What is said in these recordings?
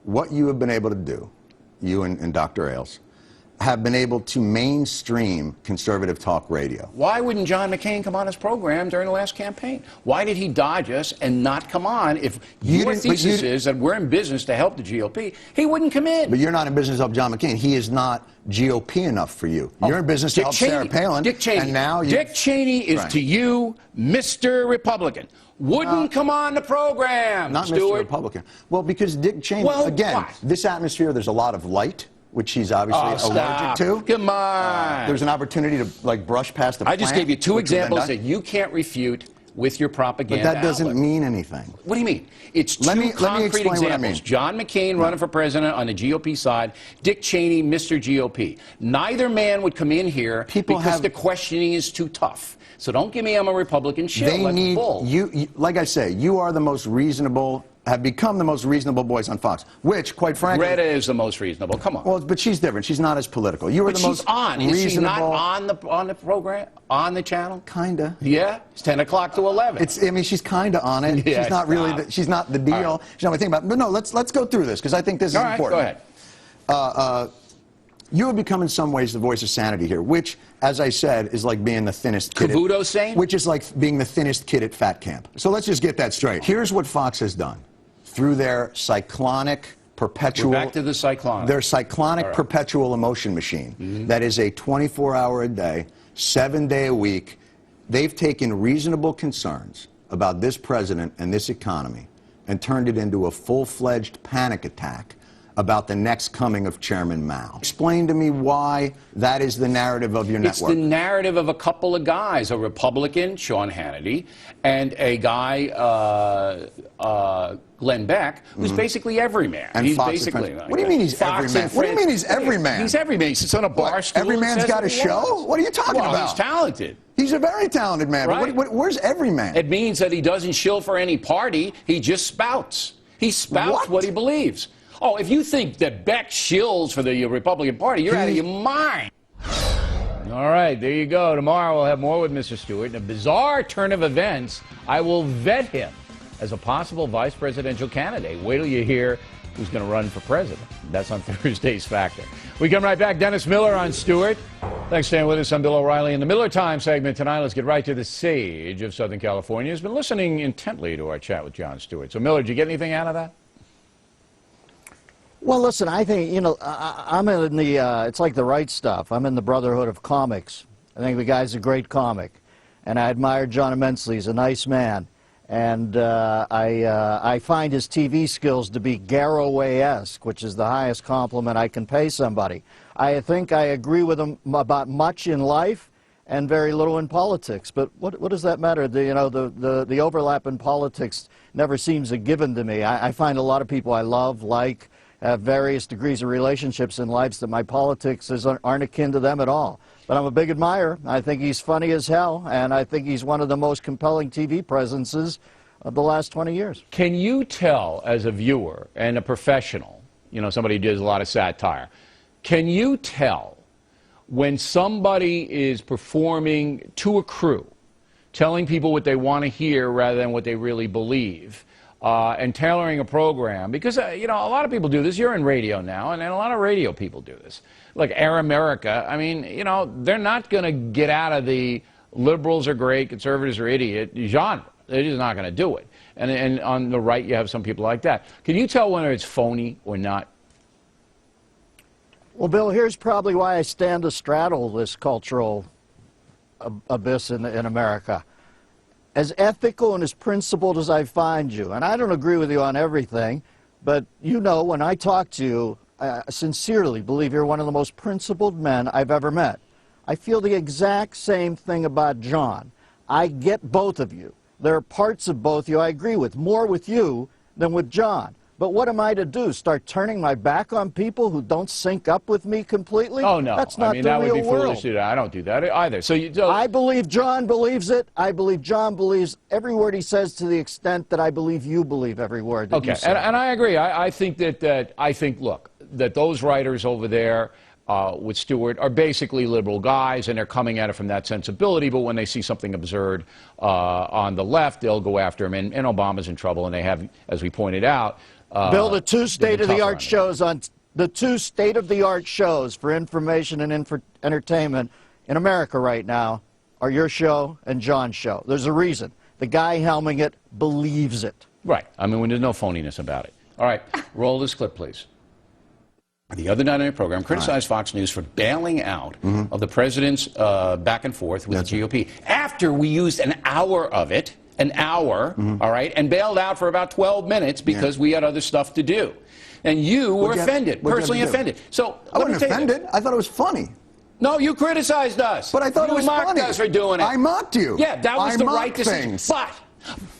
what you have been able to do, you and Dr. Ailes, have been able to mainstream conservative talk radio. Why wouldn't John McCain come on his program during the last campaign? Why did he dodge us and not come on? If your thesis is that we're in business to help the GOP, he wouldn't come in. But you're not in business to help John McCain. He is not GOP enough for you. You're in business to help Sarah Palin. Dick Cheney. And now Dick Cheney is to you Mr. Republican. Wouldn't come on the program, not Stewart. Mr. Republican. Well, because Dick Cheney, again, this atmosphere, there's a lot of light, which he's obviously allergic to. Come on. There's an opportunity to, like, brush past the I just gave you two examples that you can't refute with your propaganda. But that doesn't mean anything. What do you mean? It's two concrete examples. John McCain running for president on the GOP side, Dick Cheney, Mr. GOP. Neither man would come in here because the questioning is too tough. So don't give me I'm a Republican shit. They need you, like I say, you are the most reasonable, have become the most reasonable voice on Fox, which, quite frankly... Greta is the most reasonable. Come on. Well, but she's different. She's not as political. You are the most reasonable... Is she not on the program, on the channel? Kinda. Yeah? It's 10 o'clock to 11. I mean, she's kinda on it. Yeah, she's not really... she's not the deal. She's not my thing about... But no, let's go through this, because I think this is important. Go ahead. You have become in some ways the voice of sanity here, which, as I said, is like being the thinnest kid. Cavuto sane? Which is like being the thinnest kid at fat camp. So let's just get that straight. Here's what Fox has done. Through their cyclonic, perpetual... We're back to the cyclonic. Their cyclonic perpetual emotion machine. That is a 24-hour-a-day, 7-day-a-week. They've taken reasonable concerns about this president and this economy and turned it into a full-fledged panic attack about the next coming of Chairman Mao. Explain to me why that is the narrative of your network. It's the narrative of a couple of guys, a Republican, Sean Hannity, and a guy, Glenn Beck, who's basically every man. And he's Fox basically... What do you mean he's every man? What do you mean he's every man? He's every man. He sits on a bar stool. Every man's got a show? What are you talking about? He's talented. He's a very talented man. Right. But where's every man? It means that he doesn't shill for any party. He just spouts. He spouts what he believes. Oh, if you think that Beck shills for the Republican Party, you're out of your mind. All right, there you go. Tomorrow we'll have more with Mr. Stewart. In a bizarre turn of events, I will vet him as a possible vice presidential candidate. Wait till you hear who's going to run for president. That's on Thursday's Factor. We come right back. Dennis Miller on Stewart. Thanks for staying with us. I'm Bill O'Reilly. In the Miller Time segment tonight, let's get right to the sage of Southern California, who's been listening intently to our chat with Jon Stewart. So, Miller, did you get anything out of that? Well, listen, I think, you know, I'm in the, it's like the right stuff. I'm in the brotherhood of comics. I think the guy's a great comic. And I admire John immensely. He's a nice man. And I find his TV skills to be Garroway-esque, which is the highest compliment I can pay somebody. I think I agree with him about much in life and very little in politics. But what does that matter? The overlap in politics never seems a given to me. I find a lot of people I love, like, have various degrees of relationships in lives that my politics aren't akin to them at all. But I'm a big admirer. I think he's funny as hell, and I think he's one of the most compelling TV presences of the last 20 years. Can you tell, as a viewer and a professional, you know, somebody who does a lot of satire, can you tell when somebody is performing to a crew, telling people what they want to hear rather than what they really believe, and tailoring a program? Because, you know, a lot of people do this. You're in radio now, and a lot of radio people do this. Like Air America, I mean, you know, they're not going to get out of the liberals are great, conservatives are idiot genre. They're just not going to do it. And on the right, you have some people like that. Can you tell whether it's phony or not? Well, Bill, here's probably why I stand to straddle this cultural abyss in America. As ethical and as principled as I find you, and I don't agree with you on everything, but you know, when I talk to you, I sincerely believe you're one of the most principled men I've ever met. I feel the exact same thing about John. I get both of you. There are parts of both you I agree with, more with you than with John. But what am I to do? Start turning my back on people who don't sync up with me completely? Oh, no. That's not the real world. I mean, that would be foolish to do that. I don't do that either. So I believe John believes it. I believe John believes every word he says to the extent that I believe you believe every word that you say. And I agree. I think look, that those writers over there with Stewart are basically liberal guys, and they're coming at it from that sensibility, but when they see something absurd on the left, they'll go after him, and Obama's in trouble, and they have, as we pointed out, Bill, the two state-of-the-art tougher on shows on the two state-of-the-art shows for information and entertainment in America right now are your show and Jon's show. There's a reason. The guy helming it believes it. Right. I mean, when there's no phoniness about it. All right. Roll this clip, please. The other night on your program criticized Fox News for bailing out of the president's back and forth with the GOP. After we used an hour of it, all right, and bailed out for about 12 minutes because we had other stuff to do. And you were offended, personally offended. So I wasn't offended. I thought it was funny. No, you criticized us. But I thought it was funny. You mocked us for doing it. I mocked you. Yeah, that was the right decision.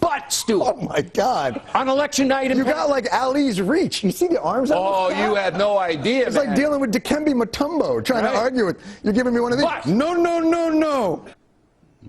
But, Stewart. Oh, my God. On election night in You got like Ali's reach. You see the arms Oh, out of you had no idea, It's like dealing with Dikembe Mutombo, trying to argue with. You're giving me one of these. No, no, no, no.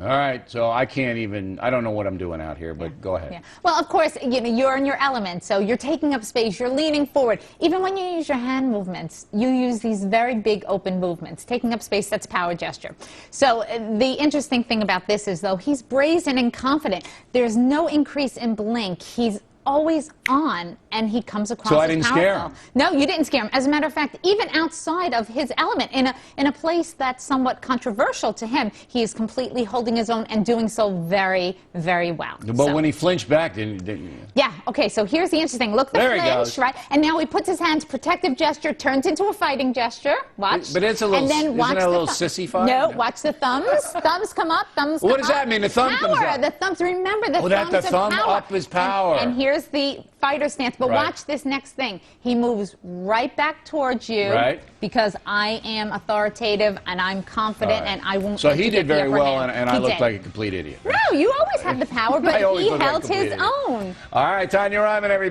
All right, so I can't even, I don't know what I'm doing out here, but go ahead. Yeah. Well, of course, you know, you're in your element, so you're taking up space, you're leaning forward. Even when you use your hand movements, you use these very big open movements. Taking up space, that's power gesture. So the interesting thing about this is, though, he's brazen and confident. There's no increase in blink. He's always on, and he comes across So I as didn't powerful. scare him. No, you didn't scare him. As a matter of fact, even outside of his element, in a place that's somewhat controversial to him, he is completely holding his own and doing so very, very well. But when he flinched back, didn't you? Yeah, okay, so here's the interesting thing. Look, the There he flinch, goes. right? And now he puts his hands, protective gesture, turns into a fighting gesture. Watch. But it's a little, and then watch isn't it a the little sissy fight? No, watch the thumbs. Thumbs come up, thumbs come up. What does that mean? The thumb comes Power. up. The thumbs, remember the Oh, thumbs the are thumb power. up is power. And here's the fighter stance, but Right. watch this next thing. He moves right back towards you because I am authoritative and I'm confident and I won't So let he you did get the very upper well, hand. and He I looked did. like a complete idiot. No, you always have the power, but I always he look like a held complete his idiot. own. All right, Tanya Ryman, everybody.